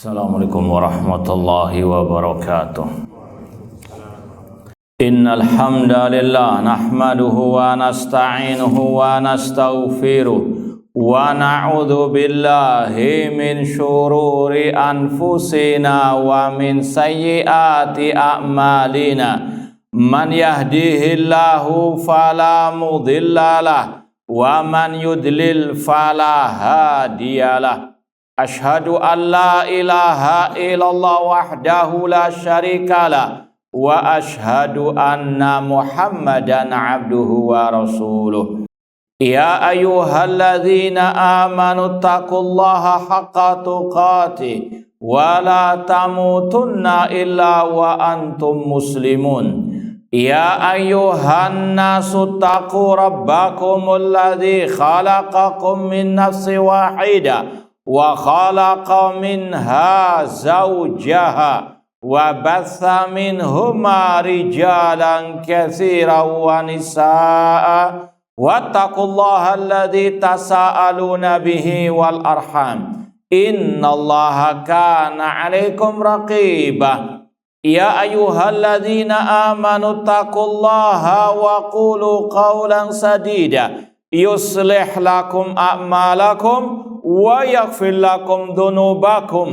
Assalamualaikum warahmatullahi wabarakatuh. Innal hamdalillah nahmaduhu wa nasta'inuhu wa nastaghfiruh wa na'udzu billahi min syururi anfusina wa min sayyiati a'malina. Man yahdihillahu fala mudhillalah wa man yudlil fala hadiyalah. Ashhadu an la ilaha illallah wahdahu la syarikalah wa ashhadu anna Muhammadan abduhu wa rasuluh. Ya ayyuhalladzina amanu taqullaha haqqa tuqatih wa la tamutunna illa wa antum muslimun. Ya ayyuhan nasu taqu rabbakumul ladzi khalaqakum min nafsin wahidah wa khalaqa minha zawjaha wa batha minhuma rijalan katsiran wa nisaa wattaqullaha alladzi tasaaluna bihi wal arham innallaha kana 'alaikum raqiba. Ya ayyuhalladzina amanu taqullaha wa qulu qawlan sadida yuslih lakum a'malakum wa yaghfir lakum dhunubakum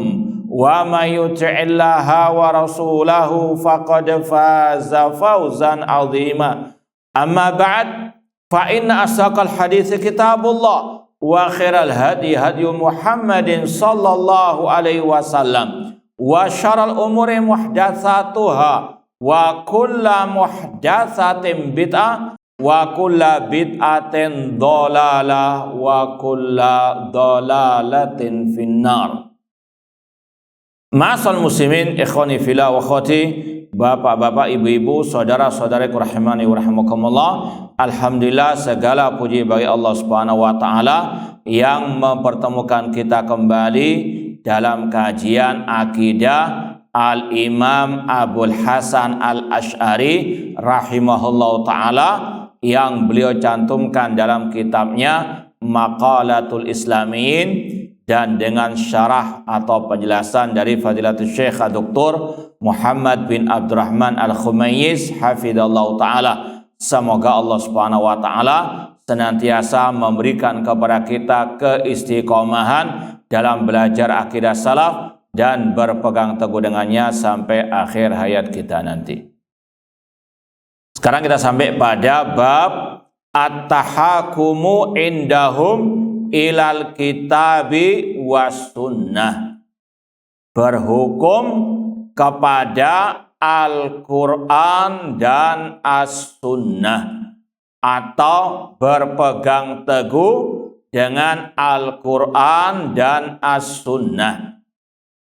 wa may yuti'illaha wa rasulahu faqad faza fawzan 'azima. Amma ba'd, fa inna asdaqal hadits kitabullah wa khairal hadi hadi Muhammadin sallallahu alaihi wasallam wa syarrul umuri muhdatsatuha wa kullu muhdatsatin bid'ah wa kulla bid'atin dhalalah wa kulla dhalalatin finnar. Ma'asal muslimin ikhwani fillah wa akhwati, bapak-bapak, ibu-ibu, saudara-saudaraku rahimani wa rahimakumullah. Alhamdulillah, segala puji bagi Allah Subhanahu wa taala yang mempertemukan kita kembali dalam kajian akidah Al-Imam Abul Hasan Al-Asy'ari rahimahullahu taala yang beliau cantumkan dalam kitabnya Maqalatul Islamiyin, dan dengan syarah atau penjelasan dari Fadilatul Syekh Dr. Muhammad bin Abdurrahman Al-Khumayyiz hafidhallahu ta'ala. Semoga Allah subhanahu wa ta'ala senantiasa memberikan kepada kita keistiqomahan dalam belajar akidah salaf dan berpegang teguh dengannya sampai akhir hayat kita nanti. Sekarang kita sampai pada bab at-tahakumu indahum ilal kitabi was sunnah. Berhukum kepada Al-Quran dan As-Sunnah, atau berpegang teguh dengan Al-Quran dan As-Sunnah.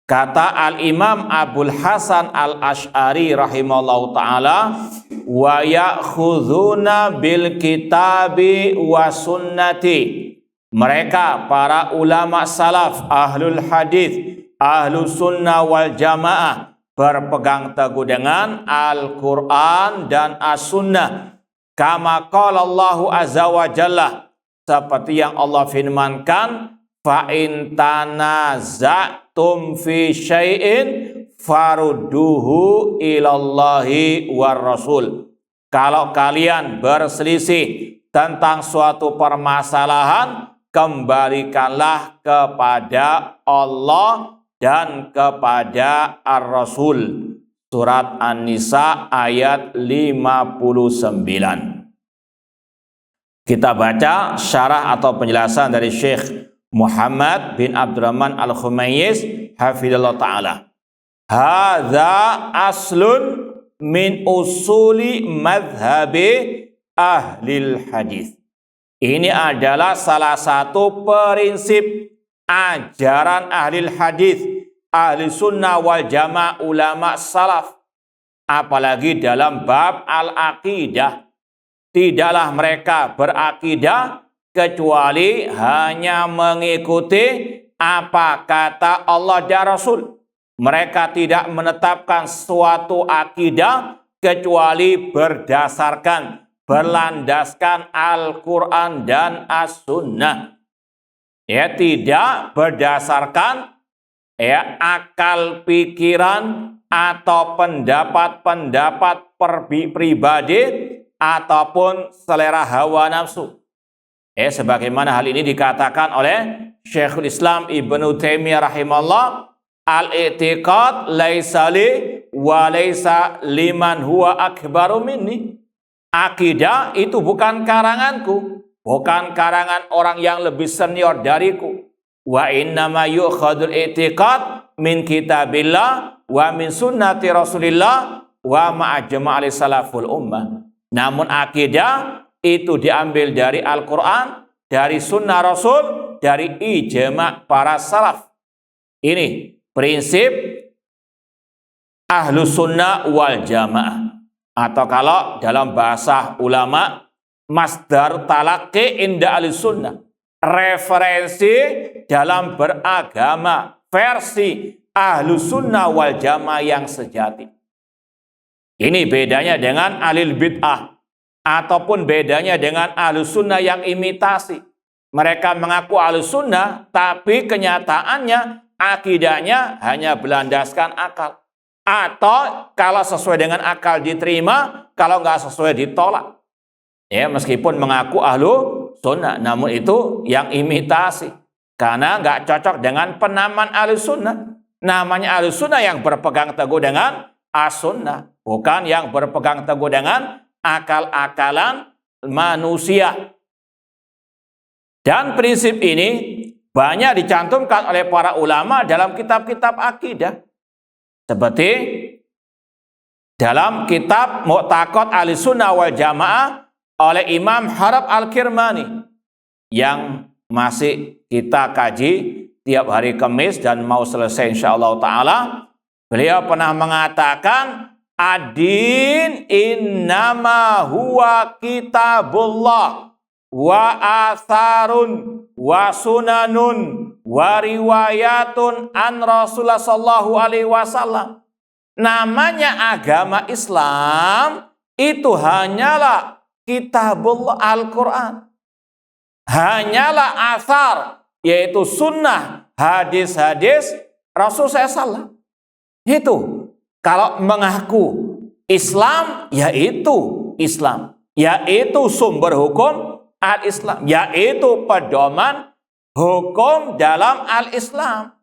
Kata Al-Imam Abul Hasan Al-Asy'ari rahimahullahu ta'ala, wa ya'khudhuna bil kitabi wa sunnati. Mereka para ulama salaf, ahlul hadis, ahlus sunnah wal jamaah, berpegang teguh dengan Al-Quran dan As-Sunnah. Kama qala Allahu azza wa jalla, seperti yang Allah firmankan, fa in tanaza'tum fi syai'in farudduhu ilallahi war rasul. Kalau kalian berselisih tentang suatu permasalahan, kembalikanlah kepada Allah dan kepada Ar-Rasul. Surat An-Nisa ayat 59. Kita baca syarah atau penjelasan dari Syekh Muhammad bin Abdurrahman Al-Khumayyiz hafidhallahu ta'ala. Hadza aslun min usuli madhabi ahlil hadis. Ini adalah salah satu prinsip ajaran ahlil hadis, ahli sunnah wal jamaah, ulama salaf. Apalagi dalam bab al-aqidah, tidaklah mereka berakidah kecuali hanya mengikuti apa kata Allah dan Rasul. Mereka tidak menetapkan suatu akidah kecuali berdasarkan, berlandaskan Al-Quran dan As-Sunnah. Ya, tidak berdasarkan ya, akal pikiran atau pendapat-pendapat pribadi ataupun selera hawa nafsu. Sebagaimana hal ini dikatakan oleh Syekhul Islam Ibnu Taimiyah rahimahullah, al-i'tiqad laisa li wa laisa liman huwa akbaru minni. Akidah itu bukan karanganku, bukan karangan orang yang lebih senior dariku. Wa innama yu'khadul i'tiqad min kitabillah wa min sunnati Rasulillah wa ma'ajma'ali salaful ummah. Namun akidah itu diambil dari Al-Quran, dari sunnah Rasul, dari ijma' para salaf. Ini prinsip Ahlus Sunnah wal Jamaah. Atau kalau dalam bahasa ulama, masdar talaqi inda Ahlus Sunnah. Referensi dalam beragama, versi Ahlus Sunnah wal Jamaah yang sejati. Ini bedanya dengan ahlul bid'ah, ataupun bedanya dengan Ahlus Sunnah yang imitasi. Mereka mengaku Ahlus Sunnah, tapi kenyataannya akidahnya hanya berlandaskan akal. Atau kalau sesuai dengan akal diterima, kalau nggak sesuai ditolak. Meskipun mengaku Ahlu Sunnah, namun itu yang imitasi. Karena nggak cocok dengan penamaan Ahlus Sunnah. Namanya Ahlus Sunnah yang berpegang teguh dengan As-Sunnah, bukan yang berpegang teguh dengan akal-akalan manusia. Dan prinsip ini banyak dicantumkan oleh para ulama dalam kitab-kitab akidah. Seperti dalam kitab Mu'taqad Ahlus Sunnah wal Jamaah oleh Imam Harab Al-Kirmani yang masih kita kaji tiap hari Kamis dan mau selesai insyaallah ta'ala. Beliau pernah mengatakan, ad-din innama huwa kitabullah wa atharun wa sunanun wa riwayatun an Rasulullah sallallahu alaihi wasallam. Namanya agama Islam itu hanyalah kitabullah, Al-Quran. Hanyalah athar, yaitu sunnah, hadis-hadis Rasul SAW. Itu kalau mengaku Islam, yaitu Islam, yaitu sumber hukum al-Islam, yaitu pedoman hukum dalam al-Islam.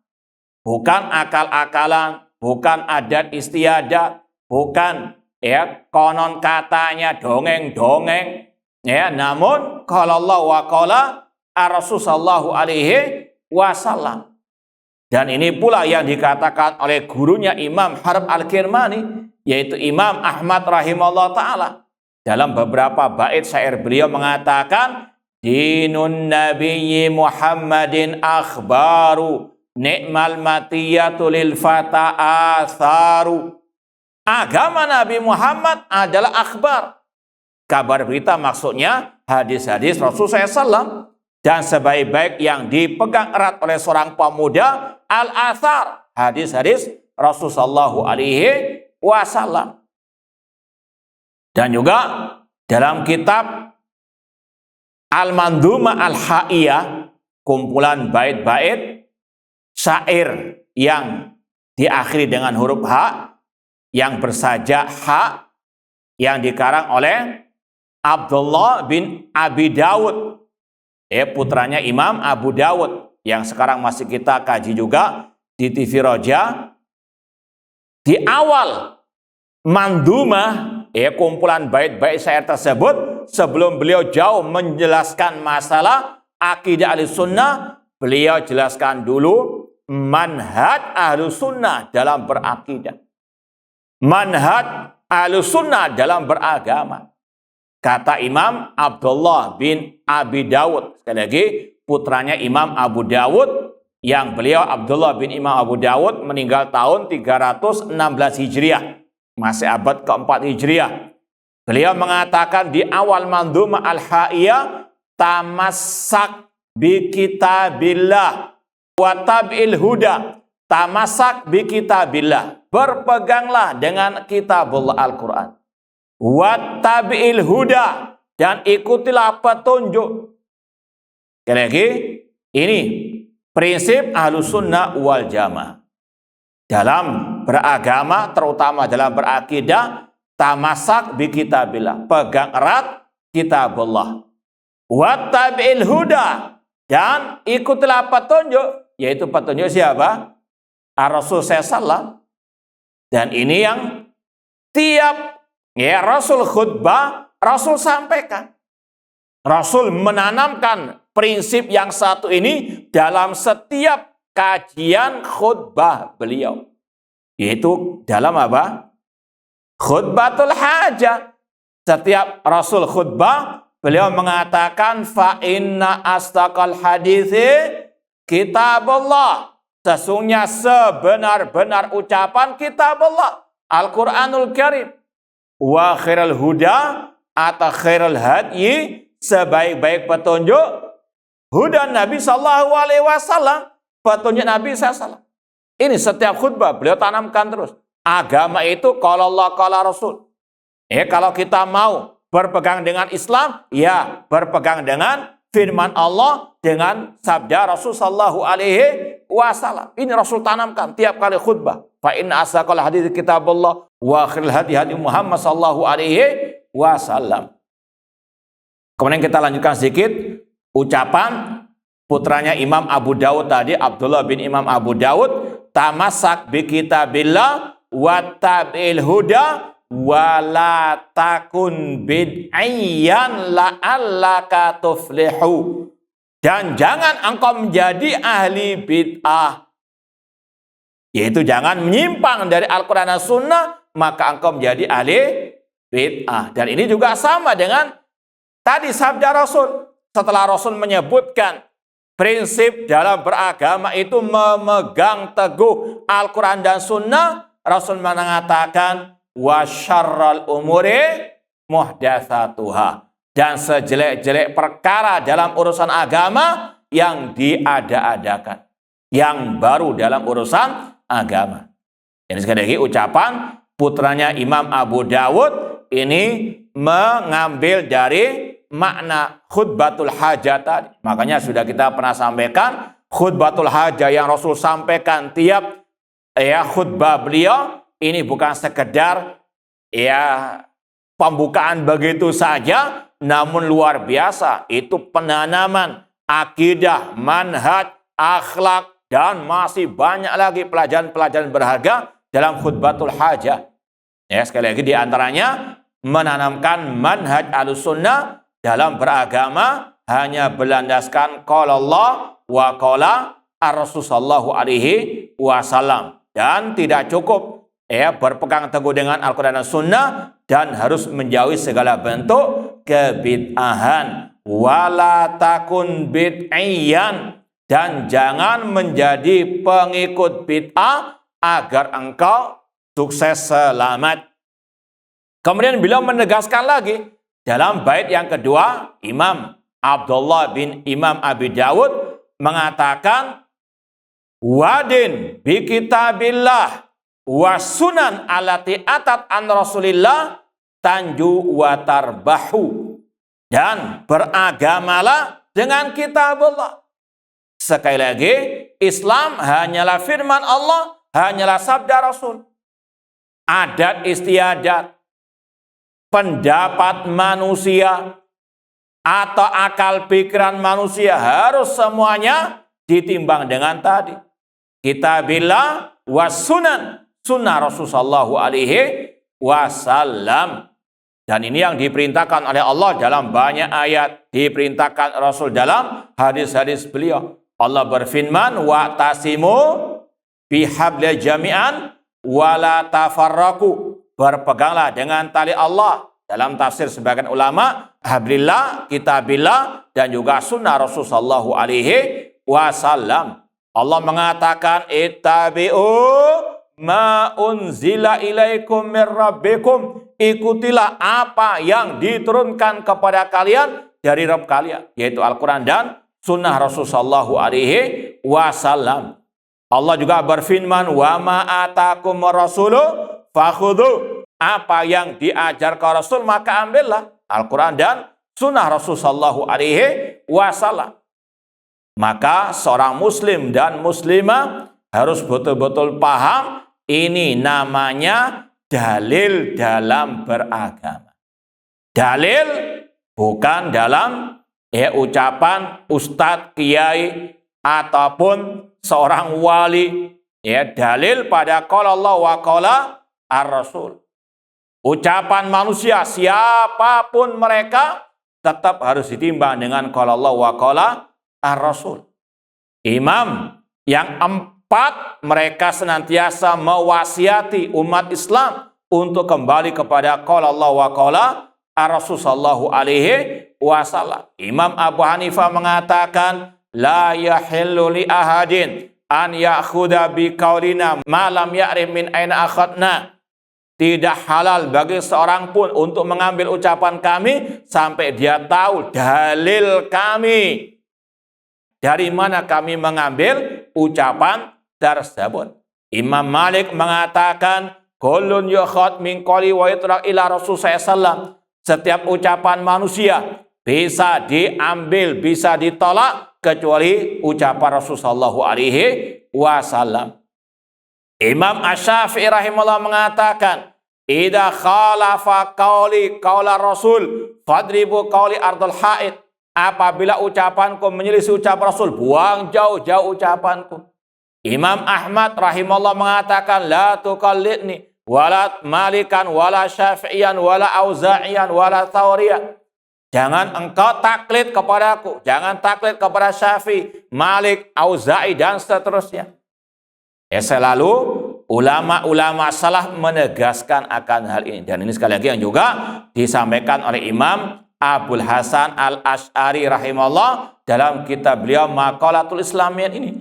Bukan akal-akalan, bukan adat istiadat, bukan konon katanya dongeng-dongeng. Namun qala Allah wa qala ar-Rasul sallallahu alaihi wasallam. Dan ini pula yang dikatakan oleh gurunya Imam Harb Al-Kirmani, yaitu Imam Ahmad rahimahullah ta'ala. Dalam beberapa bait syair beliau mengatakan, dinun nabiyyi Muhammadin akhbaru ni'mal matiyatu lil fata atharu. Agama Nabi Muhammad adalah akhbar. Kabar berita maksudnya hadis-hadis Rasul SAW. Dan sebaik-baik yang dipegang erat oleh seorang pemuda, al-athar, hadis-hadis Rasulullah alaihi wasallam. Dan juga dalam kitab Al-Mandhumah Al-Ha'iyah, kumpulan bait-bait syair yang diakhiri dengan huruf H, yang bersajak H, yang dikarang oleh Abdullah bin Abi Dawud, putranya Imam Abu Dawud, yang sekarang masih kita kaji juga di TV Roja. Di awal Mandhumah, kumpulan bait-bait syair tersebut, sebelum beliau jauh menjelaskan masalah akidah Ahlus Sunnah, beliau jelaskan dulu manhaj Ahlus Sunnah dalam berakidah, manhaj Ahlus Sunnah dalam beragama. Kata Imam Abdullah bin Abi Dawud, sekali lagi putranya Imam Abu Dawud, yang beliau Abdullah bin Imam Abu Dawud meninggal tahun 316 Hijriah, masih abad keempat Hijriah. Beliau mengatakan di awal Mandhumah Al-Ha'iyah, tamassak bi kitabillah wa tabil huda. Tamassak bi kitabillah, berpeganglah dengan kitabullah Al-Quran. Wattabi'il huda, dan ikutilah petunjuk. Sekali lagi, ini prinsip Ahlus Sunnah wal Jamaah. dalam beragama, terutama dalam berakidah, tamasak bi kitabillah, pegang erat kitabullah. Wattabi'il huda, dan ikutilah petunjuk, yaitu petunjuk siapa? Ar-Rasul sallallahu. Dan ini yang tiap Rasul khutbah, Rasul sampaikan. Rasul menanamkan prinsip yang satu ini dalam setiap kajian khutbah beliau. Yaitu dalam apa? Khutbatul hajah. Setiap Rasul khutbah, beliau mengatakan fa inna astaqal hadithi kitabullah. Sesungguhnya sebenar-benar ucapan kitabullah, Al-Quranul Karim. Wa khairal huda atau khairal hadyi, sebaik-baik petunjuk huda Nabi sallallahu alaihi wasallam, petunjuk Nabi sallallahu. Ini setiap khutbah beliau tanamkan terus. Agama itu qala Allah qala Rasul. Kalau kita mau berpegang dengan Islam, ya berpegang dengan firman Allah, dengan sabda Rasul sallallahu alaihi wasallam. Ini Rasul tanamkan tiap kali khutbah. Fa inna asaqal hadits kitabullah wa akhirul hadi hadi Muhammad sallallahu alaihi wasallam. Kemudian kita lanjutkan sedikit ucapan putranya Imam Abu Dawud tadi, Abdullah bin Imam Abu Dawud, tamasak bi kitabillah wattabi'il huda wala takun bid'ayyan la'allaka tuflihu. Dan jangan engkau menjadi ahli bid'ah, yaitu jangan menyimpang dari Al-Quran dan Sunnah, maka engkau menjadi ahli bid'ah. Dan ini juga sama dengan tadi sabda Rasul. Setelah Rasul menyebutkan prinsip dalam beragama itu memegang teguh Al-Quran dan Sunnah, Rasul mengatakan wa syarral umuri muhdatsatuha, dan sejelek-jelek perkara dalam urusan agama yang diada-adakan, yang baru dalam urusan agama. Jadi sekali lagi ucapan putranya Imam Abu Dawud ini mengambil dari makna khutbatul hajah tadi. Makanya sudah kita pernah sampaikan, khutbatul hajah yang Rasul sampaikan tiap khutbah beliau ini bukan sekedar pembukaan begitu saja, namun luar biasa. Itu penanaman akidah, manhaj, akhlak, dan masih banyak lagi pelajaran-pelajaran berharga dalam khutbatul hajah. Sekali lagi diantaranya menanamkan manhaj Ahlussunnah dalam beragama hanya berlandaskan qala Allah wa qala Ar-Rasul sallallahu alaihi wasallam, dan tidak cukup berpegang teguh dengan Al-Quran dan Sunnah, dan harus menjauhi segala bentuk kebid'ahan. Wala takun bid'ayyan, dan jangan menjadi pengikut bid'ah agar engkau sukses selamat. Kemudian beliau menegaskan lagi dalam bait yang kedua, Imam Abdullah bin Imam Abi Dawud mengatakan wadin bi kitabillah wasunan alati atat an Rasulillah tanju wa tarbahu, dan beragamalah dengan kitabullah. Sekali lagi, Islam hanyalah firman Allah, hanyalah sabda Rasul. Adat istiadat, pendapat manusia atau akal pikiran manusia harus semuanya ditimbang dengan tadi kitabillah wasunan, sunnah Rasulullah sallallahu alaihi wasallam. Dan ini yang diperintahkan oleh Allah dalam banyak ayat, diperintahkan Rasul dalam hadis-hadis beliau. Allah berfirman, wa'tasimu bihablil jami'an wala tafarraku, berpeganglah dengan tali Allah. Dalam tafsir sebagian ulama, hablillah, kitabillah, dan juga sunnah Rasul sallallahu alaihi wasallam. Allah mengatakan ittabi'u ma unzila ilaikum mir rabbikum, ikutilah apa yang diturunkan kepada kalian dari Rabb kalian, yaitu Al-Quran dan sunnah Rasul sallallahu alaihi wasallam. Allah juga berfirman wa ma atakum rasulu fakhudhu, apa yang diajarkan Rasul maka ambillah, Al-Quran dan sunnah Rasul sallallahu alaihi wasallam. Maka seorang muslim dan muslimah harus betul-betul paham, ini namanya dalil dalam beragama. Dalil bukan dalam ucapan ustadz, kiai, ataupun seorang wali. Dalil pada qala Allah wa qala ar-Rasul. Ucapan manusia siapapun mereka tetap harus ditimbang dengan qala Allah wa qala ar-Rasul. Imam yang empat, mereka senantiasa mewasiati umat Islam untuk kembali kepada qala Allah wa qala ar-Rasul sallallahu alaihi wasallam. Imam Abu Hanifah mengatakan, la yahillu li ahadin an ya'khudha bi qaulina ma lam ya'rif min aina akhadna. Tidak halal bagi seorang pun untuk mengambil ucapan kami sampai dia tahu dalil kami. Dari mana kami mengambil ucapan tersebut. Imam Malik mengatakan, kullun yukhad min qawli wa yutrak ila Rasul sallallahu. Setiap ucapan manusia bisa diambil, bisa ditolak, kecuali ucapan Rasul sallallahu alaihi wasallam. Imam Asy-Syafi'i rahimahullah mengatakan, idza khalafa qauli qaula Rasul fadribu qauli ardul haid. Apabila ucapanku menyelisih ucapan Rasul, buang jauh-jauh ucapanku. Imam Ahmad rahimahullah mengatakan, la tuqallidni wala Malikan wala Syafi'iyan wala Auza'iyan wala Tsauriyan. Jangan engkau taklid kepadaku, jangan taklid kepada Syafi'i, Malik, Auza'i dan seterusnya. Selalu ulama-ulama salaf menegaskan akan hal ini. Dan ini sekali lagi yang juga disampaikan oleh Imam Abul Hasan Al-Asy'ari rahimahullah dalam kitab beliau Maqalatul Islamiyyin ini.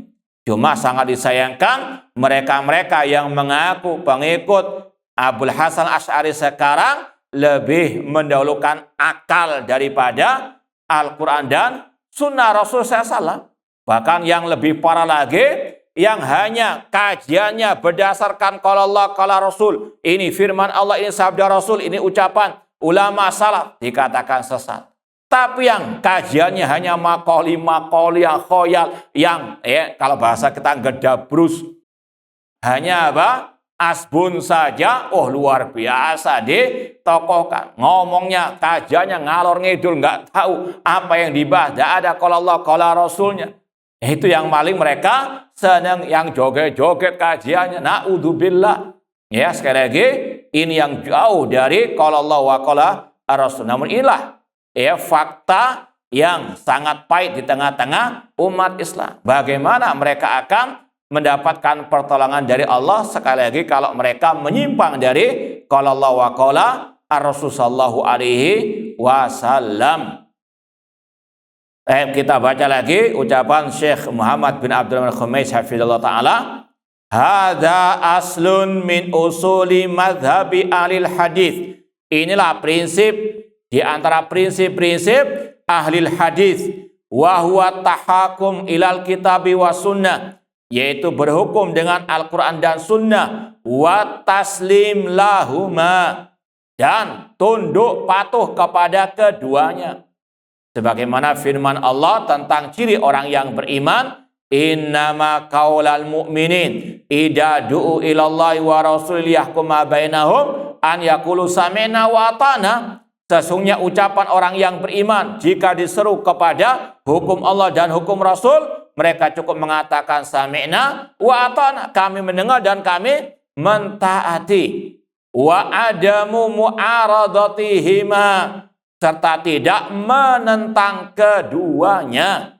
Cuma sangat disayangkan mereka-mereka yang mengaku pengikut Abul Hasan Al-Asy'ari sekarang lebih mendahulukan akal daripada Al-Quran dan Sunnah Rasul SAW. Bahkan yang lebih parah lagi, yang hanya kajiannya berdasarkan qala Allah, qala Rasul. Ini firman Allah, ini sabda Rasul, ini ucapan ulama salaf, dikatakan sesat. Tapi yang kajiannya hanya makoli yang khoyal, yang kalau bahasa kita gedabrus, hanya apa? Asbun saja, luar biasa ditokohkan. Ngomongnya, kajiannya ngalor ngidul, nggak tahu apa yang dibahas. Tidak ada qala Allah, qala Rasulnya. Itu yang paling mereka senang, yang joget-joget kajiannya. Na'udzubillah. Ya, sekali lagi, ini yang jauh dari qala Allah wa qala Rasul. Namun inilah fakta yang sangat pahit di tengah-tengah umat Islam. Bagaimana mereka akan mendapatkan pertolongan dari Allah sekali lagi kalau mereka menyimpang dari qala Allah wa qala Rasul sallallahu alaihi wasallam. Kita baca lagi ucapan Syekh Muhammad bin Abdul Khummais hafizallahu taala. Hadza aslun min usuli madhabi alil hadis. Inilah prinsip di antara prinsip-prinsip ahli hadis. Wa huwa tahakum ilal kitabi wa sunnah. Yaitu berhukum dengan Al-Quran dan Sunnah. Wa taslim lahuma. Dan tunduk patuh kepada keduanya. Sebagaimana firman Allah tentang ciri orang yang beriman. Innama qaulal mu'minin idza du'u ilallahi wa rasulih yahkuma bainahum an yaqulu sami'na wa ata'na. Sesungguhnya ucapan orang yang beriman jika diseru kepada hukum Allah dan hukum Rasul, mereka cukup mengatakan sami'na wa ata'na, kami mendengar dan kami mentaati. Wa adamu mu'aradatihima, serta tidak menentang keduanya.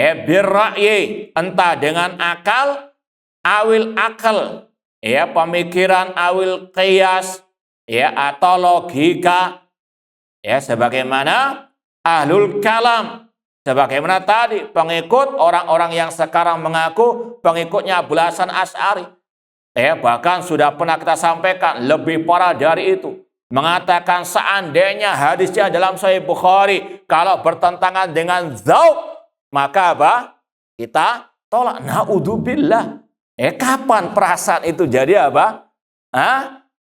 Birra'yi, entah dengan akal, awil akal, pemikiran awil qiyas, atau logika, sebagaimana ahlul kalam, sebagaimana tadi pengikut orang-orang yang sekarang mengaku pengikutnya Abul Hasan Asy'ari. Bahkan sudah pernah kita sampaikan lebih parah dari itu. Mengatakan seandainya hadisnya dalam Sahih Bukhari kalau bertentangan dengan dzauq, maka apa? Kita tolak. Na'udzubillah. Kapan perasaan itu jadi apa?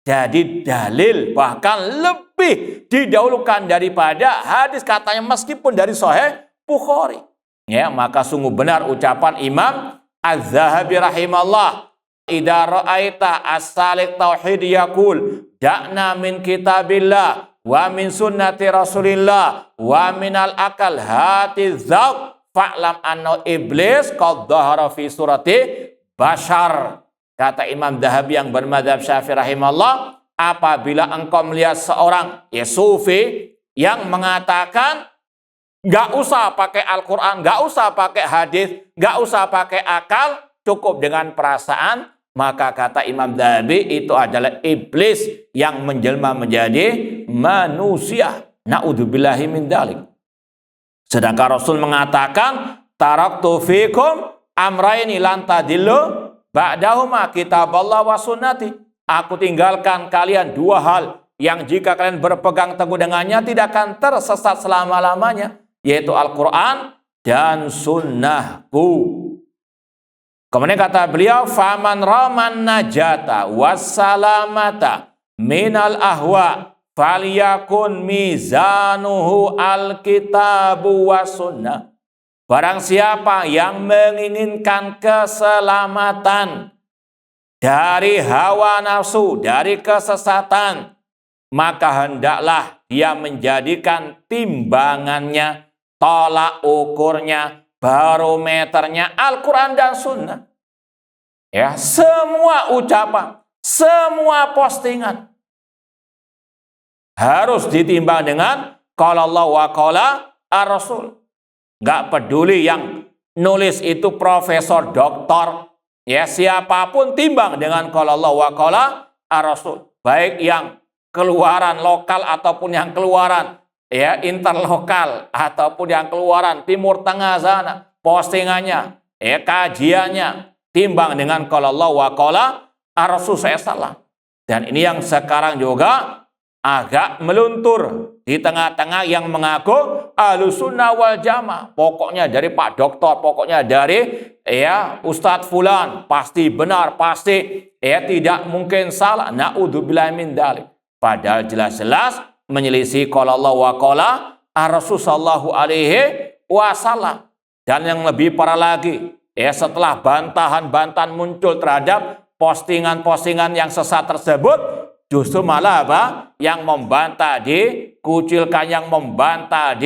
Jadi dalil, bahkan lebih didahulukan daripada hadis katanya meskipun dari Sahih Bukhari. Maka sungguh benar ucapan Imam Az-Zahabi rahimahullah, idza ra'aita as-salik tauhid yaqul da'na min kitabillah wa min sunnati rasulillah wa minal akal hati dzaq fa'lam anna iblis qad dhahara fi surati bashar. Kata Imam Zahabi yang bermadzhab Syafi'i rahimahullah, apabila engkau melihat seorang sufi yang mengatakan gak usah pakai Al-Quran, gak usah pakai hadis, gak usah pakai akal, cukup dengan perasaan, maka kata Imam Zahabi itu adalah iblis yang menjelma menjadi manusia. Na'udzubillahi min dzalik. Sedangkan Rasul mengatakan, taraktu fikum amraini lan tadillu ba'dahuma kitaballah wa sunnati. Aku tinggalkan kalian dua hal yang jika kalian berpegang teguh dengannya tidak akan tersesat selama-lamanya, yaitu Al-Quran dan sunnahku. Kemudian kata beliau, faman raman najata wassalamata minal ahwa falyakun mizanuhu alkitabu wa sunnah. Barang siapa yang menginginkan keselamatan dari hawa nafsu, dari kesesatan, maka hendaklah dia menjadikan timbangannya, tolak ukurnya, barometernya Al-Quran dan Sunnah. Ya, semua ucapan, semua postingan harus ditimbang dengan qala Allah wa qala ar-Rasul. Nggak peduli yang nulis itu profesor, doktor, ya siapapun, timbang dengan qala Allah wa qala ar-Rasul. Baik yang keluaran lokal ataupun yang keluaran ya interlokal ataupun yang keluaran Timur Tengah sana, postingannya, ya kajiannya, timbang dengan qala Allah wa qala ar-Rasul SAW. Dan ini yang sekarang juga agak meluntur di tengah-tengah yang mengaku Ahlussunnah wal Jamaah. Pokoknya dari Pak Doktor, pokoknya dari ya Ustadz Fulan, pasti benar, pasti ya tidak mungkin salah. Na'udzubillahi min dzalik. Padahal jelas-jelas menyelisih qala Allah wa qala ar-Rasul sallallahu alaihi wasallam. Dan yang lebih parah lagi, ya setelah bantahan-bantahan muncul terhadap postingan-postingan yang sesat tersebut, justru malah apa? Yang membantah dikucilkan, yang membantah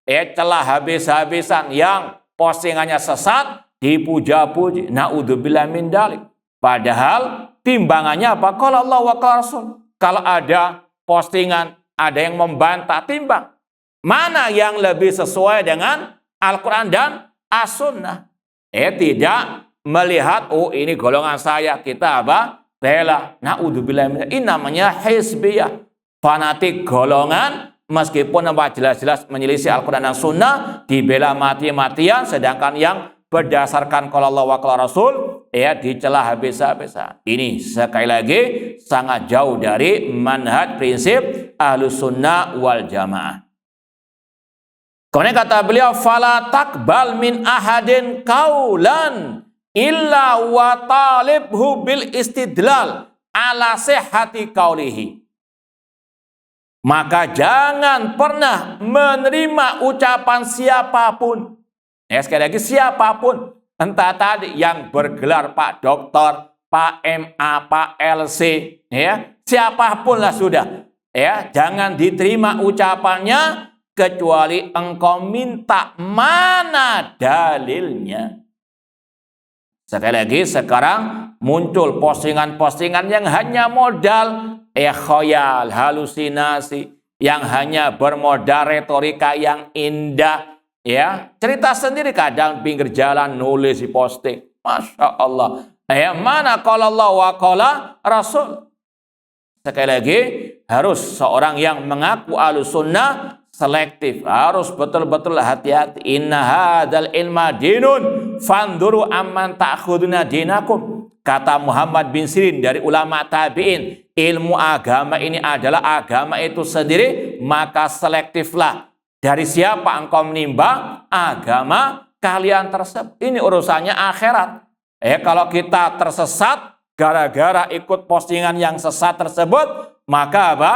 celah habis-habisan, yang postingannya sesat dipuja-puji. Na'udzubillahi min dzalik. Padahal timbangannya apa? Qala Allah wa qala Rasul. Kalau ada postingan, ada yang membantah, timbang. Mana yang lebih sesuai dengan Al-Quran dan As-Sunnah? Tidak melihat, oh ini golongan saya, kita apa? Bela. Na'udzubillah. Ini namanya hizbiyah. Fanatik golongan, meskipun apa jelas-jelas menyelisih Al-Quran dan Sunnah, dibela mati-matian, sedangkan yang berdasarkan qala Allah wa qala Rasul ya dicela habis-habisan. Ini sekali lagi sangat jauh dari manhaj prinsip Ahlussunnah wal Jamaah. Kemudian kata beliau, fala takbal min ahadin qaulan illa wa talibhu bil istidlal ala sihhati qaulihi. Maka jangan pernah menerima ucapan siapapun. Ya, sekali lagi siapapun. Entah tadi yang bergelar Pak Doktor, Pak MA, Pak LC, ya, siapapun lah sudah. Ya, jangan diterima ucapannya kecuali engkau minta mana dalilnya. Sekali lagi sekarang muncul postingan-postingan yang hanya modal khayal, halusinasi, yang hanya bermodal retorika yang indah. Ya, cerita sendiri kadang pinggir jalan nulis di posting. Masya Allah. Ya, mana qala Allah wa qala Rasul. Sekali lagi harus seorang yang mengaku Ahlussunnah selektif, harus betul-betul hati-hati. Inna hadzal ilma dinun fanduru amman ta'khuduna dinakum. Kata Muhammad bin Sirin dari ulama tabi'in, ilmu agama ini adalah agama itu sendiri, maka selektiflah dari siapa engkau menimbang agama kalian tersebut. Ini urusannya akhirat. Kalau kita tersesat gara-gara ikut postingan yang sesat tersebut, maka apa?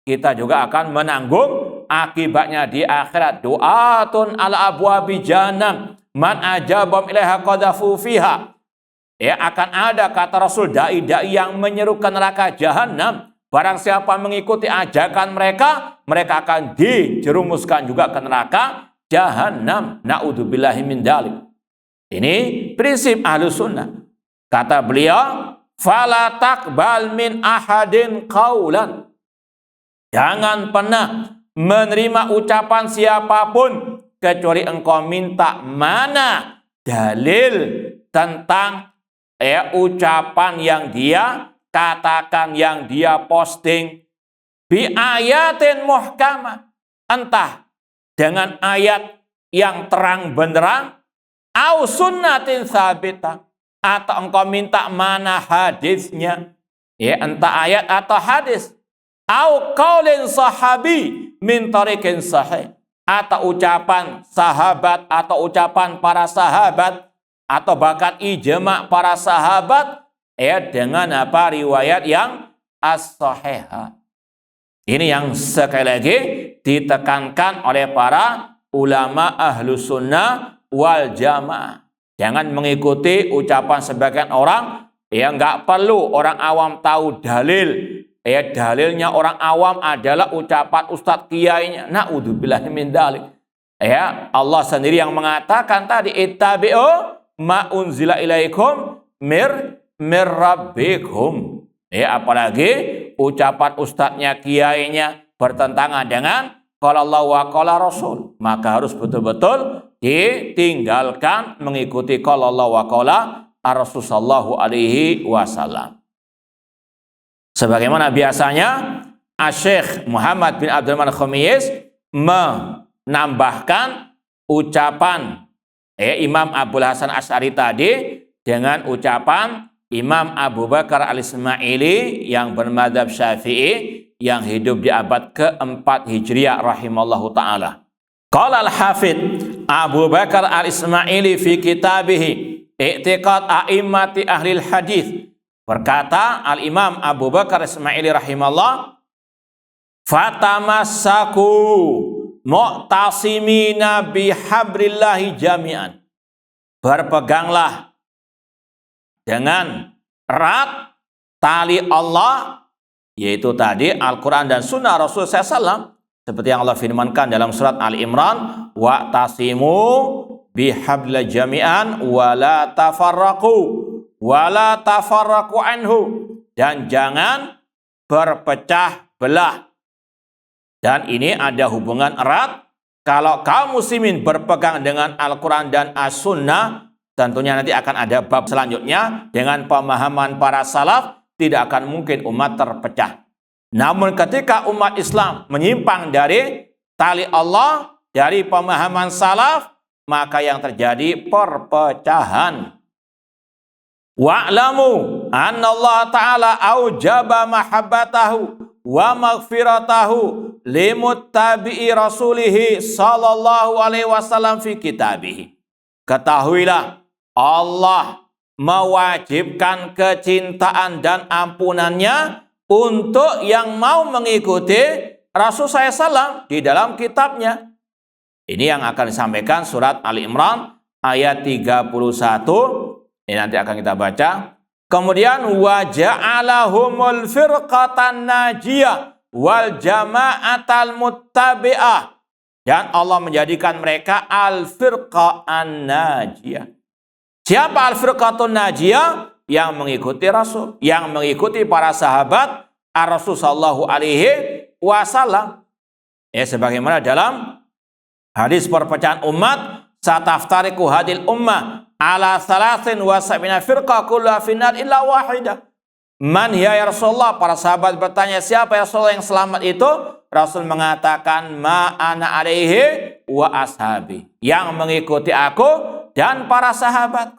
Kita juga akan menanggung akibatnya di akhirat. Du'atun ala abwabi jahannam, man ajabam ilaiha qadhafu fiha. Ya, akan ada, kata Rasul, dai-dai yang menyerukan neraka jahanam. Barang siapa mengikuti ajakan mereka, mereka akan dijerumuskan juga ke neraka jahanam. Na'udzubillahi min dzalik. Ini prinsip Ahlus Sunnah. Kata beliau, fala taqbal min ahadin qaulan. Jangan pernah menerima ucapan siapapun kecuali engkau minta mana dalil tentang ucapan yang dia katakan, yang dia posting, bi ayatin muhkamah, entah dengan ayat yang terang benderang, au sunnatin sabitah, atau engkau minta mana hadisnya, ya, entah ayat atau hadis, au qaulin sahabi min tariqin sahih, atau ucapan sahabat atau ucapan para sahabat, atau bahkan ijma' para sahabat, ya, dengan apa, riwayat yang as-sahihah. Ini yang sekali lagi ditekankan oleh para ulama Ahlus Sunnah wal Jamaah. Jangan mengikuti ucapan sebagian orang, ya, nggak perlu orang awam tahu dalil. Ya, dalilnya orang awam adalah ucapan ustadz kiainya. Na'udzubillahi min dzalik. Ya, Allah sendiri yang mengatakan tadi, ittabi'u ma unzila ilaikum mir rabbikum. Ya, apalagi ucapan ustadznya, kiainya bertentangan dengan qala Allah wa qala Rasul, maka harus betul-betul ditinggalkan mengikuti qala Allah wa qala Rasul sallallahu alaihi wasallam. Sebagaimana biasanya Syekh Muhammad bin Abdul Rahman Khamis menambahkan ucapan Imam Abul Hasan Asy'ari tadi dengan ucapan Imam Abu Bakar Al-Ismaili yang bermadzhab Syafi'i yang hidup di abad ke-4 Hijriah rahimallahu taala. Qala al-Hafidz Abu Bakar Al-Ismaili fi kitabihi I'tiqad A'immati Ahlil Hadits, berkata Al-Imam Abu Bakar Al-Ismaili rahimallah, fatamassaku mu'tasimina bihablillahi jami'an, berpeganglah dengan erat tali Allah, yaitu tadi Al-Quran dan Sunnah Rasul SAW, seperti yang Allah firmankan dalam surat Al-Imran, wa'tasimu bihablillahi jami'an wala tafarraqu anhu, dan jangan berpecah belah. Dan ini ada hubungan erat. Kalau kaum muslimin berpegang dengan Al-Quran dan As-Sunnah, tentunya nanti akan ada bab selanjutnya dengan pemahaman para salaf, tidak akan mungkin umat terpecah. Namun ketika umat Islam menyimpang dari tali Allah, dari pemahaman salaf, maka yang terjadi perpecahan. Wa'lamu anna Allah Ta'ala aujaba mahabbatahu wa maghfiratahu limuttabi'i rasulihi sallallahu alaihi wasallam fi kitabihi. Ketahuilah, Allah mewajibkan kecintaan dan ampunannya untuk yang mau mengikuti Rasul SAW di dalam kitabnya. Ini yang akan disampaikan surat Ali Imran ayat 31. Ini nanti akan kita baca. Kemudian wa ja'alahumul firqatan najiyah wal jama'atal muttabi'ah, dan Allah menjadikan mereka al-firqan najiyah. Siapa al-firqatun najiyah? Yang mengikuti Rasul, yang mengikuti para sahabat Rasul sallallahu alaihi wasallam. Ya, sebagaimana dalam hadis perpecahan umat, sataftariqu hadil ummah ala 73 firqah kulluha finnar illa wahidah. Man ya Rasulullah? Para sahabat bertanya, siapa ya Rasulullah yang selamat itu? Rasul mengatakan, ma ana alaihi wa ashabi, yang mengikuti aku dan para sahabat.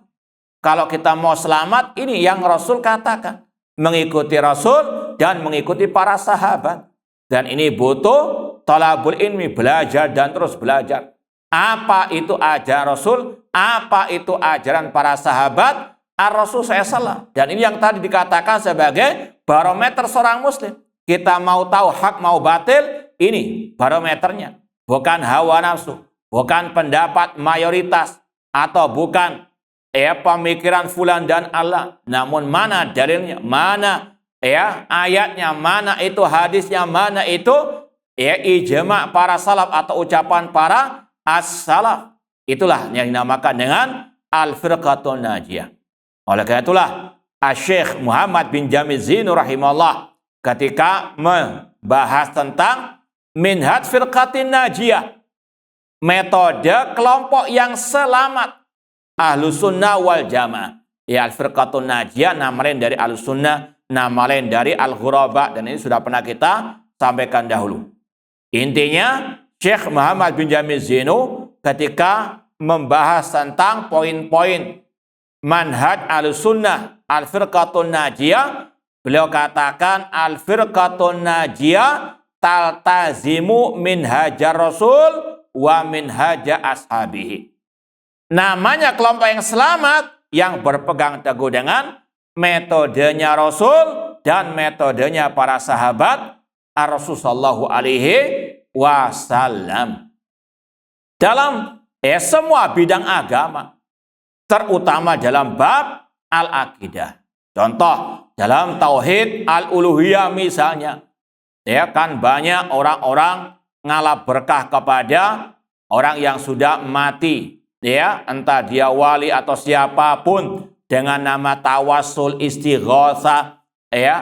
Kalau kita mau selamat, ini yang Rasul katakan, mengikuti Rasul dan mengikuti para sahabat. Dan ini butuh talabul ilmi, belajar dan terus belajar. Apa itu ajaran Rasul? Apa itu ajaran para sahabat Ar-Rasul SAW? Dan ini yang tadi dikatakan sebagai barometer seorang muslim. Kita mau tahu hak mau batil, ini barometernya. Bukan hawa nafsu, bukan pendapat mayoritas, atau bukan pemikiran fulan dan Allah. Namun mana dalilnya, mana ayatnya, mana itu hadisnya, mana itu ijma' para salaf atau ucapan para as-salaf. Itulah yang dinamakan dengan al-firqatun najiyah. Oleh karena itulah Syekh Muhammad bin Jamil Zainu rahimahullah ketika membahas tentang minhaj firqatin najiyah, metode kelompok yang selamat Ahlus Sunnah wal Jamaah. Al-Firqatun Najiyah nama lain dari Ahlus Sunnah, nama lain dari Al-Ghuraba, dan ini sudah pernah kita sampaikan dahulu. Intinya Syekh Muhammad bin Jamil Zainu ketika membahas tentang poin-poin manhaj Ahlus Sunnah Al-Firqatun Najiyah, beliau katakan Al-Firqatun Najiyah taltazimu minhajar Rasul wa minhaja ashabihi. Namanya kelompok yang selamat yang berpegang teguh dengan metodenya Rasul dan metodenya para sahabat Rasul sallallahu alaihi wasallam dalam semua bidang agama, terutama dalam bab al-aqidah. Contoh dalam tauhid al-uluhiyah misalnya, kan banyak orang-orang ngalap berkah kepada orang yang sudah mati, entah dia wali atau siapapun, dengan nama tawassul istighosa,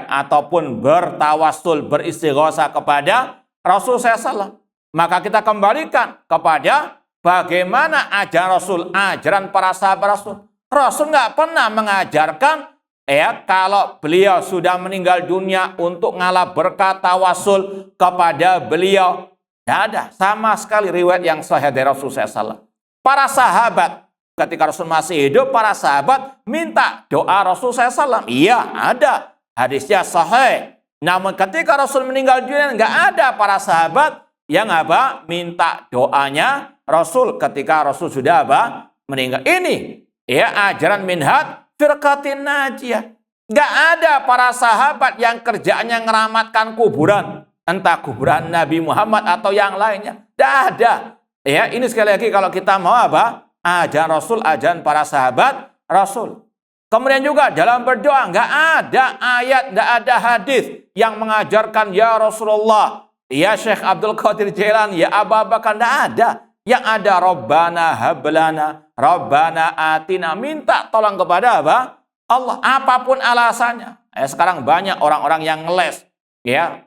ataupun bertawassul beristighosa kepada Rasul SAW. Maka kita kembalikan kepada bagaimana ajaran Rasul, ajaran para sahabat Rasul. Rasul nggak pernah mengajarkan kalau beliau sudah meninggal dunia untuk ngalap berkah tawassul kepada beliau. Tidak ada sama sekali riwayat yang sahih dari Rasul SAW. Para sahabat ketika Rasul masih hidup, para sahabat minta doa Rasul SAW. Iya, ada hadisnya sahih. Namun ketika Rasul meninggal dunia, nggak ada para sahabat yang minta doanya Rasul ketika Rasul sudah meninggal. Ini ajaran minhaj firqatin najiyah. Nggak ada para sahabat yang kerjaannya ngeramatkan kuburan, entah kuburan Nabi Muhammad atau yang lainnya. Tidak ada. Ini sekali lagi kalau kita mau ajaran Rasul, ajaran para sahabat Rasul. Kemudian juga dalam berdoa nggak ada ayat, nggak ada hadis yang mengajarkan ya Rasulullah, ya Syekh Abdul Qadir Jailani, ya Abu Bakar. Nggak ada. Yang ada Rabbana hablana, Rabbana atina, minta tolong kepada Allah, apapun alasannya. Sekarang banyak orang-orang yang ngeles.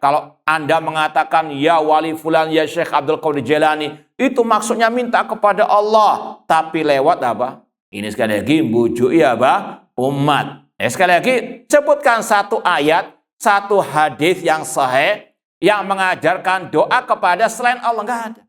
Kalau Anda mengatakan ya wali fulan, ya Syekh Abdul Qadir Jailani, itu maksudnya minta kepada Allah, tapi lewat ini sekali lagi bujuki umat. Sekali lagi sebutkan satu ayat, satu hadis yang sahih yang mengajarkan doa kepada selain Allah. Nggak ada.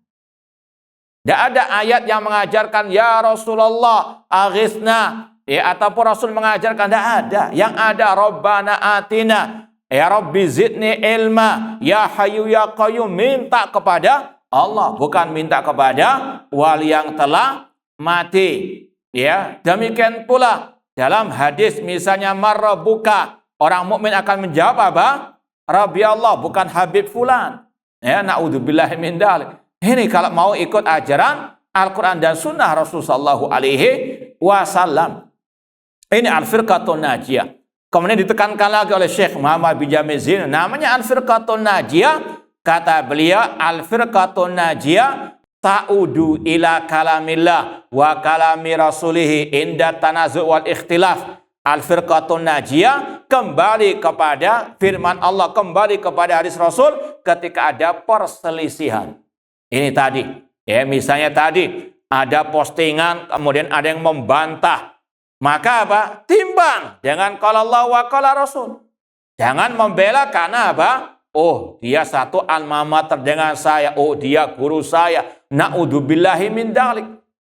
Tidak ada ayat yang mengajarkan ya Rasulullah aghithna, ataupun Rasul mengajarkan. Tidak ada. Yang ada Rabbana atina, ya Rabbi zidni ilma, ya Hayyu ya Qayyum, minta kepada Allah, bukan minta kepada wali yang telah mati. Demikian pula dalam hadis misalnya marrabuka, orang mukmin akan menjawab Rabbi Allah, bukan Habib fulan. Naudzubillahi min dzalik. Ini kalau mau ikut ajaran Al-Quran dan Sunnah Rasulullah sallallahu alaihi wasallam. Ini al-firqatun najiyah. Kemudian ditekankan lagi oleh Syekh Muhammad bin Jamil Zainu, namanya al-firqatun najiyah. Kata beliau, al-firqatun najiyah ta'udu ila kalamillah wa kalami rasulihi inda tanazu' wal ikhtilaf. Al-firqatun najiyah kembali kepada firman Allah, kembali kepada hadis Rasul ketika ada perselisihan. Ini tadi, misalnya tadi ada postingan, kemudian ada yang membantah. Maka timbang dengan qala Allah wa qala Rasul. Jangan membela karena oh, dia satu alma mater dengan saya, oh dia guru saya. Naudzubillahi min dzalik.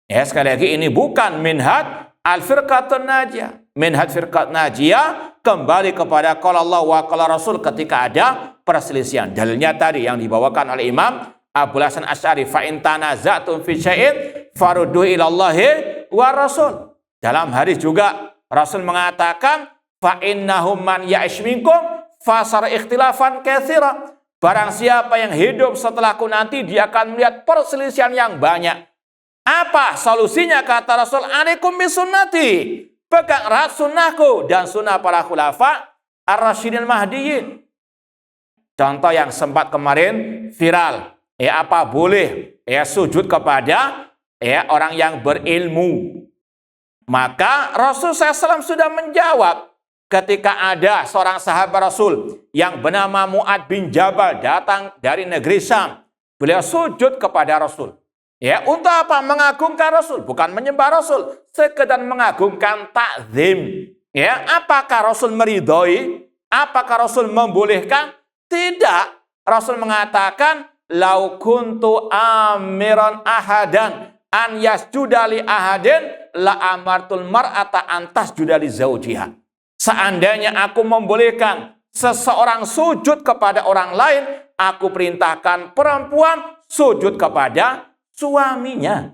Sekali lagi ini bukan minhaj al-firqatun najiyah. Minhaj firqat najiyah kembali kepada qala Allah wa qala Rasul ketika ada perselisihan. Dalilnya tadi yang dibawakan oleh Imam Abu Hasan Asy'ari, fa in tanaza'tum fi syai'in farudduhu ila Allahi wa Rasul. Dalam hadis juga Rasul mengatakan, fa innahum man ya'ish minkum fasara ikhtilafan katsira. Barang siapa yang hidup setelahku nanti, dia akan melihat perselisihan yang banyak. Apa solusinya? Kata Rasul, alaikum bisunnati, pegang erat sunnahku dan sunnah para khulafa ar-rasyidin mahdiyin. Contoh yang sempat kemarin viral, apa boleh sujud kepada orang yang berilmu? Maka Rasul SAW sudah menjawab ketika ada seorang sahabat Rasul yang bernama Mu'ad bin Jabal datang dari negeri Syam. Beliau sujud kepada Rasul. Untuk apa? Mengagungkan Rasul, bukan menyembah Rasul, sekedar mengagungkan takzim. Apakah Rasul meridhoi? Apakah Rasul membolehkan? Tidak. Rasul mengatakan, "Lau kuntu amiran ahadan an yasjuda li ahadin la amartul mar'ata an tasjuda li zaujiha." Seandainya aku membolehkan seseorang sujud kepada orang lain, aku perintahkan perempuan sujud kepada suaminya.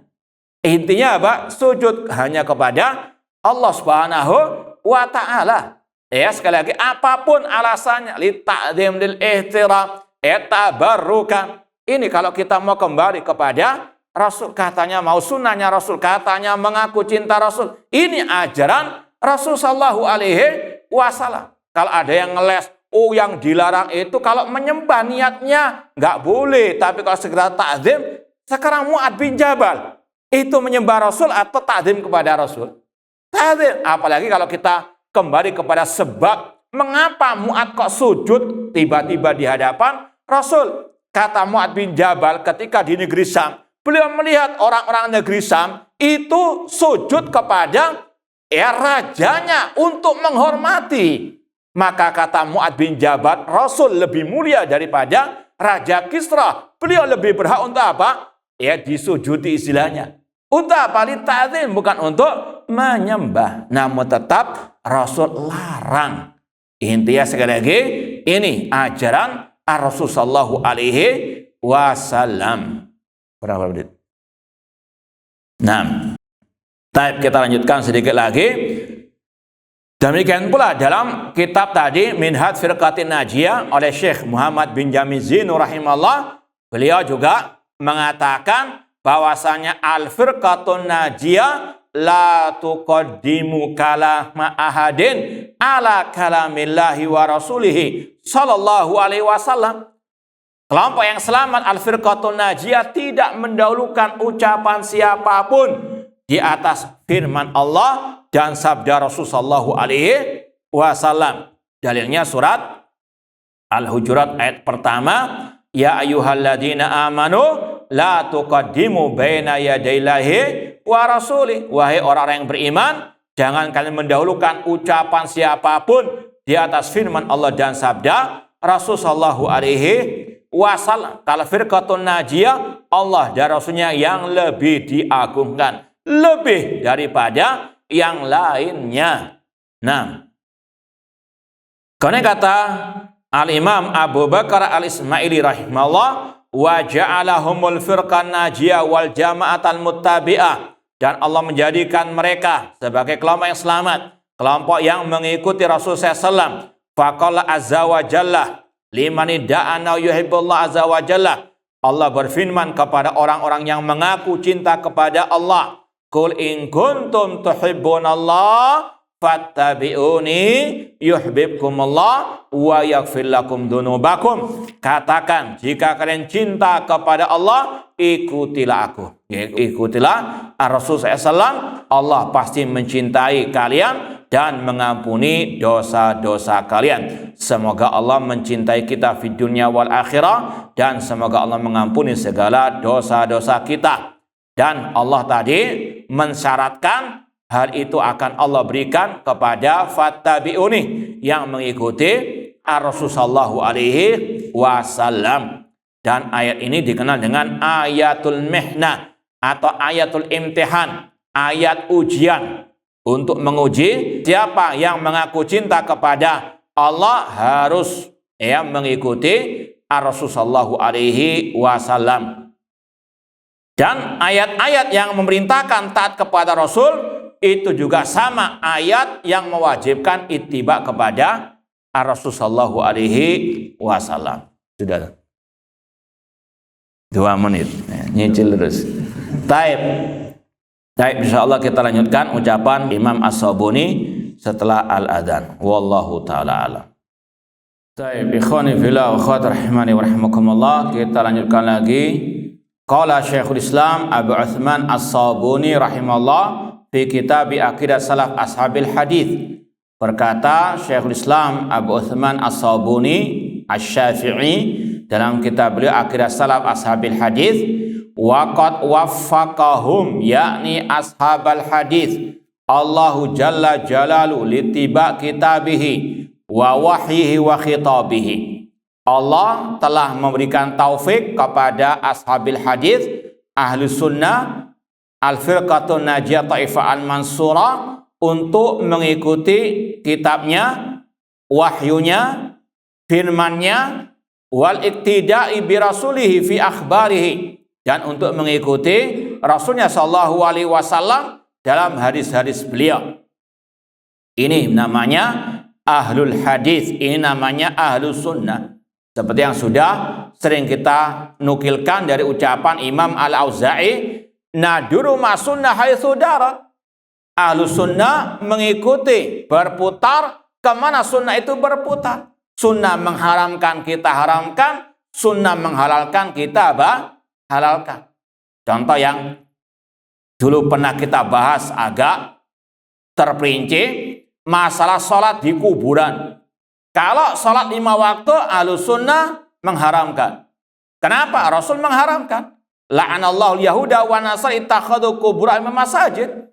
Intinya apa? Sujud hanya kepada Allah Subhanahu wa ta'ala. Sekali lagi, apapun alasannya, li ta'zim lil ihtiram, tabarrukan. Ini kalau kita mau kembali kepada Rasul, katanya mau sunnahnya Rasul, katanya mengaku cinta Rasul. Ini ajaran Rasul sallallahu alaihi wasallam. Kalau ada yang ngeles, yang dilarang itu kalau menyembah niatnya nggak boleh, tapi kalau segera ta'zim. Sekarang Mu'ad bin Jabal itu menyembah Rasul atau ta'zim kepada Rasul? Ta'zim. Apalagi kalau kita kembali kepada sebab mengapa Mu'ad kok sujud tiba-tiba di hadapan Rasul. Kata Mu'ad bin Jabal ketika di negeri Syam, beliau melihat orang-orang negeri Syam itu sujud kepada rajanya untuk menghormati. Maka kata Mu'ad bin Jabal, Rasul lebih mulia daripada Raja Kisra. Beliau lebih berhak untuk apa? Disujudi istilahnya. Untuk apa? Ta'zim, bukan untuk menyembah. Namun tetap Rasul larang. Intinya sekali lagi, ini ajaran Rasul sallallahu alaihi wasallam. Berapa menit? 6. Kita lanjutkan sedikit lagi. Demikian pula dalam kitab tadi Minhaj Firqatin Najiyah oleh Syekh Muhammad bin Jamil Zinu rahimahullah, beliau juga mengatakan bahwasanya al-firqatun najiyah la tuqaddimu kalama ahadin ala kalamillahi wa rasulihi sallallahu alaihi wasallam. Kelompok yang selamat al-firqatun najiyah tidak mendahulukan ucapan siapapun di atas firman Allah dan sabda Rasul sallallahu alaihi wasallam. Dalilnya surat Al-Hujurat ayat pertama, ya ayyuhalladzina amanu la tuqaddimu baina yadayillahi wa rasulih. Wahai orang-orang yang beriman, jangan kalian mendahulukan ucapan siapapun di atas firman Allah dan sabda Rasul sallallahu alaihi wasallam. Kalau firqatun najiyah, Allah dan Rasulnya yang lebih diagungkan, lebih daripada yang lainnya. Karena kata Al-Imam Abu Bakar Al-Ismaili rahimahullah, wa ja'alahumul firqan najiyah wal jama'atal muttabi'ah, dan Allah menjadikan mereka sebagai kelompok yang selamat, kelompok yang mengikuti Rasul SAW. Faqala azza wa jalla liman da'ana yuhibbullah azza wa jalla, Allah berfirman kepada orang-orang yang mengaku cinta kepada Allah, qul in kuntum tuhibbunallah fattabi'uni yuhibbukumullah wa yaghfir lakum dzunubakum. Katakan, jika kalian cinta kepada Allah, ikutilah aku. Ikutilah Rasul SAW. Allah pasti mencintai kalian dan mengampuni dosa-dosa kalian. Semoga Allah mencintai kita di dunia wal akhirah, dan semoga Allah mengampuni segala dosa-dosa kita. Dan Allah tadi mensyaratkan hal itu akan Allah berikan kepada fattabi'uni, yang mengikuti Rasul sallallahu alaihi wasallam. Dan ayat ini dikenal dengan ayatul mihnah atau ayatul imtihan, ayat ujian, untuk menguji siapa yang mengaku cinta kepada Allah harus mengikuti Rasul sallallahu alaihi wasallam. Dan ayat-ayat yang memerintahkan taat kepada Rasul itu juga sama ayat yang mewajibkan ittiba kepada Rasul sallallahu alaihi wasallam. Sudah 2 menit, nyicil terus. Taib. Baik, insyaallah kita lanjutkan ucapan Imam As-Sabuni setelah al-adzan. Wallahu taala alam. Baik, ikhwani fillah wa akhwat rahimani wa rahimakumullah, kita lanjutkan lagi. Qala Syekhul Islam Abu Utsman As-Sabuni rahimahullah fi kitab Aqidah Salaf Ashabil Hadis. Berkata Syekhul Islam Abu Utsman As-Sabuni Asy-Syafi'i dalam kitab beliau Aqidah Salaf Ashabil Hadis, waqad waffaqahum yakni ashabal hadis Allahu jalla jalalu litiba kitabihi wa wahyihi wa khitabihi. Allah telah memberikan taufik kepada ashabil hadis ahli sunnah al-firqatun najiyah ta'ifah al-mansurah untuk mengikuti kitabnya, wahyunya, firmannya, wal iktida'i bi rasulihi fi akhbarihi, dan untuk mengikuti Rasulnya Shallallahu Alaihi Wasallam dalam hadis-hadis beliau. Ini namanya ahlul hadis, ini namanya ahlus sunnah. Seperti yang sudah sering kita nukilkan dari ucapan Imam Al-Auza'i, naduru ma sunnah haitsu darat. Ahlus sunnah mengikuti, berputar kemana sunnah itu berputar. Sunnah mengharamkan kita haramkan, sunnah menghalalkan kita halalkan. Contoh yang dulu pernah kita bahas agak terperinci, masalah sholat di kuburan. Kalau sholat 5 waktu, ahlus sunnah mengharamkan. Kenapa? Rasul mengharamkan. La'anallahu yahuda wa nasara ittakhadhu qubura masajid.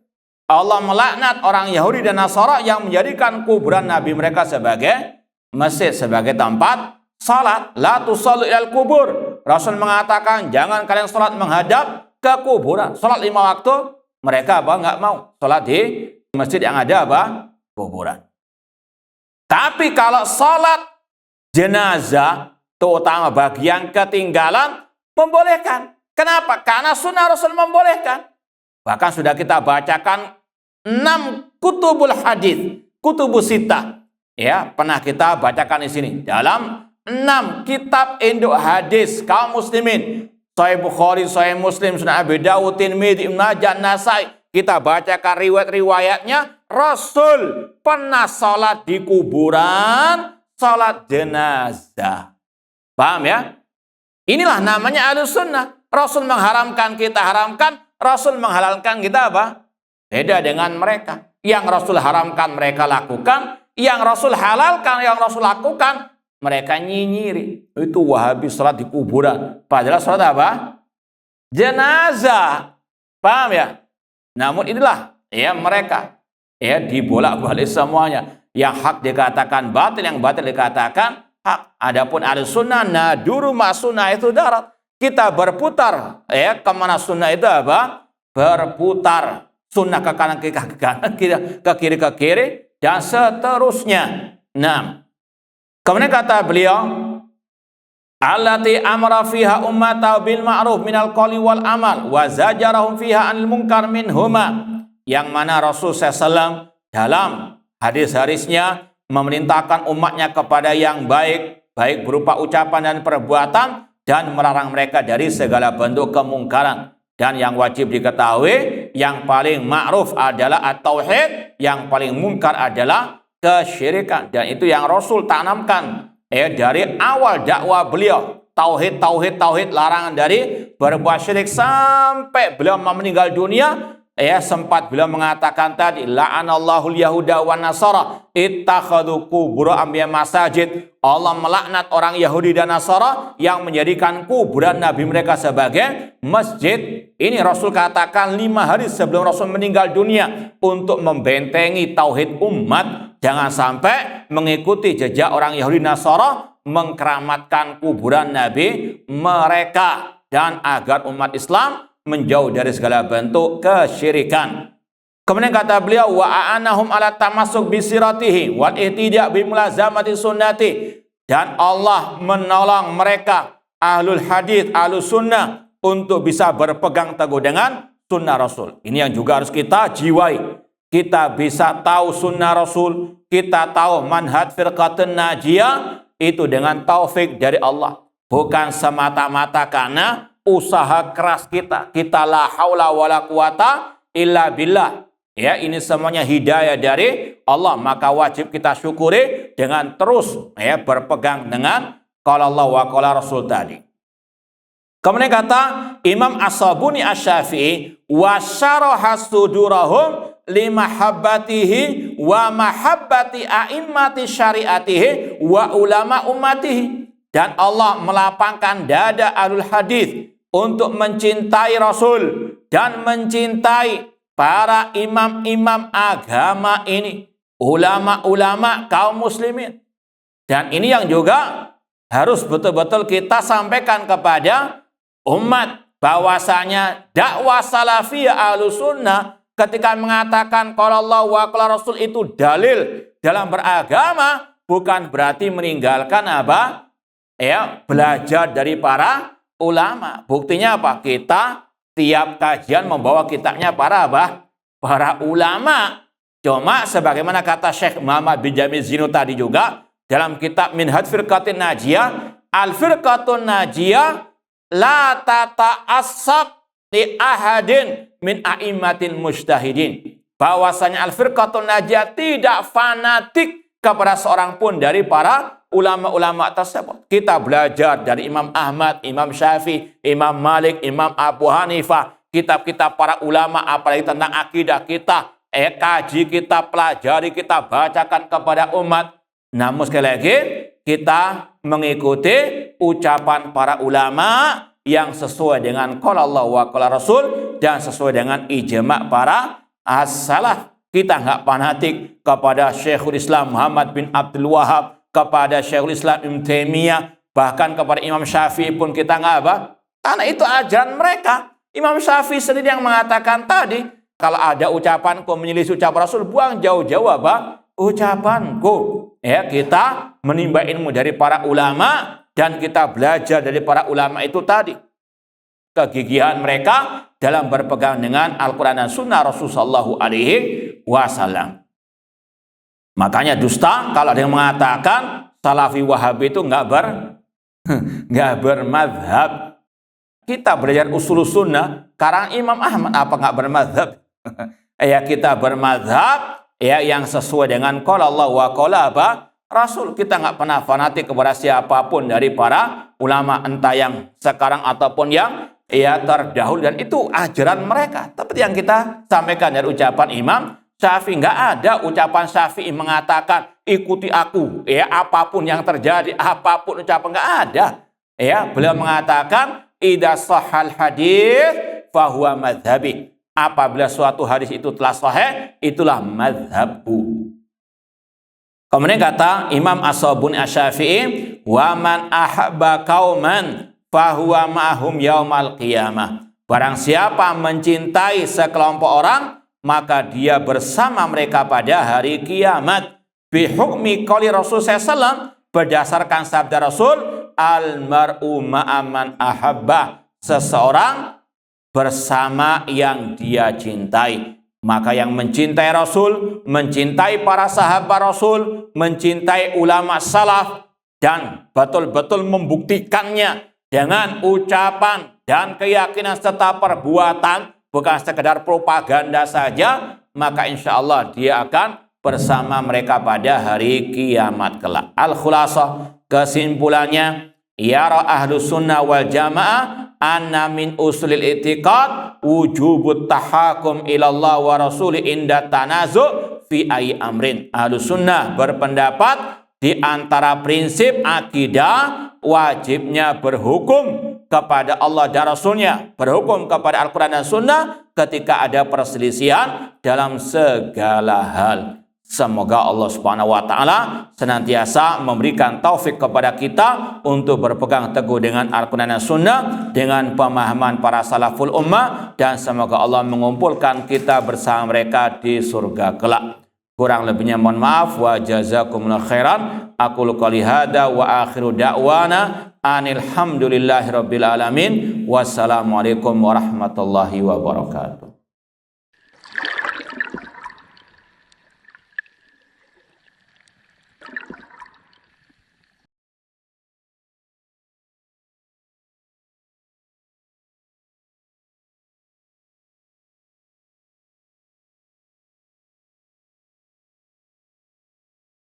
Allah melaknat orang Yahudi dan Nasara yang menjadikan kuburan nabi mereka sebagai masjid, sebagai tempat salat. La tusallu ilal kubur. Rasul mengatakan jangan kalian salat menghadap ke kuburan. Salat 5 waktu, mereka enggak mau salat di masjid yang ada kuburan. Tapi kalau salat jenazah, terutama bagi yang ketinggalan, membolehkan. Kenapa? Karena sunnah Rasul membolehkan. Bahkan sudah kita bacakan 6 kutubul hadis, kutubus sittah. Ya, pernah kita bacakan di sini dalam 6 kitab induk hadis kaum muslimin. Sahih Bukhari, Sahih Muslim, Sunan Abi Dawud, Tirmidzi, Ibnu Majah, Nasai. Kita bacakan riwayat-riwayatnya. Rasul pernah salat di kuburan, salat jenazah. Paham ya? Inilah namanya ahlus sunnah. Rasul mengharamkan, kita haramkan. Rasul menghalalkan, kita apa? Beda dengan mereka. Yang Rasul haramkan, mereka lakukan. Yang Rasul halalkan, yang Rasul lakukan, mereka nyinyiri. Itu Wahabi salat di kuburan. Padahal salat apa? Jenazah. Paham ya? Namun inilah ya mereka. Ya, dibolak-balik semuanya. Yang hak dikatakan batil, yang batil dikatakan hak. Adapun ahlus sunnah naduru ma sunnah itu darat. Kita berputar ya kemana sunnah itu apa? Berputar. Sunnah ke kanan ke kanan, ke kiri ke kiri, dan seterusnya. Nah, kemudian kata beliau, allati amara fiha ummata bil ma'ruf minal qawli wal amal wa zajarahum fiha anil munkar minhuma. Yang mana Rasul SAW dalam hadis-hadisnya memerintahkan umatnya kepada yang baik, baik berupa ucapan dan perbuatan, dan melarang mereka dari segala bentuk kemungkaran. Dan yang wajib diketahui, yang paling ma'ruf adalah at-tauhid, yang paling mungkar adalah kesyirikan. Dan itu yang Rasul tanamkan dari awal dakwah beliau. Tauhid, tauhid, tauhid, larangan dari berbuat syirik sampai beliau meninggal dunia. Sempat beliau mengatakan tadi, la'anallahu yahuda wa nasara ittakhadhu qubur anbiya masajid. Allah melaknat orang Yahudi dan Nasara yang menjadikan kuburan nabi mereka sebagai masjid. Ini Rasul katakan 5 hari sebelum Rasul meninggal dunia untuk membentengi tauhid umat. Jangan sampai mengikuti jejak orang Yahudi Nasara mengkeramatkan kuburan nabi mereka, dan agar umat Islam menjauh dari segala bentuk kesyirikan. Kemudian kata beliau, wa a'anahum ala tamassuk bi siratihi wal ihtida' bi mulazamati sunnati. Dan Allah menolong mereka ahlul hadis, ahlus sunnah untuk bisa berpegang teguh dengan sunnah Rasul. Ini yang juga harus kita jiwai. Kita bisa tahu sunnah Rasul, kita tahu manhaj firqatun najiyah itu dengan taufik dari Allah, bukan semata-mata karena usaha keras kita. Kita la haula wala quwata illa billah. Ya, ini semuanya hidayah dari Allah, maka wajib kita syukuri dengan terus ya berpegang dengan qala Allah wa qala Rasul tadi. Kemudian kata Imam As-Sabuni Asy-Syafi'i, wa syaraha sudurahum limahabbatihi wa mahabbati a'immati syariatihi wa ulama ummatihi. Dan Allah melapangkan dada ahlul hadis untuk mencintai Rasul dan mencintai para imam-imam agama ini, ulama-ulama kaum muslimin. Dan ini yang juga harus betul-betul kita sampaikan kepada umat, bahwasanya dakwah salafiyah Ahlussunnah ketika mengatakan qala Allah wa qala Rasul itu dalil dalam beragama, bukan berarti meninggalkan apa? Ya, belajar dari para ulama. Buktinya apa? Kita tiap kajian membawa kitabnya para ulama. Cuma sebagaimana kata Syekh Muhammad bin Jamil Zinu tadi juga dalam kitab Minhaj Firqatin Najiyah, Al-Firqatun Najiyah la tata'assab li ahadin min a'immatin mujtahidin. Bahwasanya Al-Firqatun Najiyah tidak fanatik kepada seorang pun dari para ulama-ulama tersebut. Kita belajar dari Imam Ahmad, Imam Syafi'i, Imam Malik, Imam Abu Hanifah, kitab-kitab para ulama, apalagi tentang akidah kita, kaji kita, pelajari kita, bacakan kepada umat. Namun sekali lagi, kita mengikuti ucapan para ulama yang sesuai dengan qala Allah wa qala Rasul dan sesuai dengan ijma' para as-salaf. Kita nggak fanatik kepada Syekhul Islam Muhammad bin Abdul Wahab, kepada Syekhul Islam Ibnu Taimiyah, bahkan kepada Imam Syafi'i pun kita nggak apa? Karena itu ajaran mereka. Imam Syafi'i sendiri yang mengatakan tadi, kalau ada ucapanku menyelisih ucapan Rasul, buang jauh-jauh apa? Ucapanku. Ya, kita menimba ilmu dari para ulama dan kita belajar dari para ulama itu tadi. Kegigihan mereka dalam berpegang dengan Al-Quran dan Sunnah Rasulullah SAW. Makanya dusta kalau ada yang mengatakan Salafi Wahabi itu nggak bermadhab. Kita belajar usul sunnah karena Imam Ahmad, apa nggak bermadhab? Ya, kita bermadhab ya yang sesuai dengan qala Allah wa qala Rasul. Kita nggak pernah fanatik kepada siapapun dari para ulama, entah yang sekarang ataupun yang terdahulu, dan itu ajaran mereka. Tapi yang kita sampaikan dari ucapan Imam Syafi'i, nggak ada ucapan Syafi'i mengatakan ikuti aku, apapun yang terjadi, apapun ucapan, nggak ada. Beliau mengatakan idza shahhal hadits fahuwa madhhabi. Apabila suatu hadis itu telah sahih, itulah madhabku. Kemudian kata Imam As-Sabuni Asy-Syafi'i, wa man ahabba qauman fahuwa ma'hum yaumal qiyamah. Barang siapa mencintai sekelompok orang, maka dia bersama mereka pada hari kiamat. Bihukmi qouli Rasul SAW, berdasarkan sabda Rasul, al-mar'u ma'aman ahabba. Seseorang bersama yang dia cintai. Maka yang mencintai Rasul, mencintai para sahabat Rasul, mencintai ulama salaf, dan betul-betul membuktikannya dengan ucapan dan keyakinan serta perbuatan, bukan sekedar propaganda saja, maka insya Allah dia akan bersama mereka pada hari kiamat kelak. Al-Khulasah, kesimpulannya, yara ahlus sunnah wal jamaah anna min usulil i'tiqad wujubut tahakum ilallah wa rasuli inda tanazu' fi ayyi amrin. Ahlus sunnah berpendapat di antara prinsip akidah wajibnya berhukum kepada Allah dan Rasulnya, berhukum kepada Al-Quran dan Sunnah ketika ada perselisihan dalam segala hal. Semoga Allah Subhanahu wa taala senantiasa memberikan taufik kepada kita untuk berpegang teguh dengan Al-Quran dan Sunnah dengan pemahaman para salaful ummah, dan semoga Allah mengumpulkan kita bersama mereka di surga kelak. Kurang lebihnya mohon maaf, wa jazakumullahu khairan. Aqulu qouli hadza wa akhiru da'wana anil hamdulillahi rabbil alamin. Wassalamualaikum warahmatullahi wabarakatuh.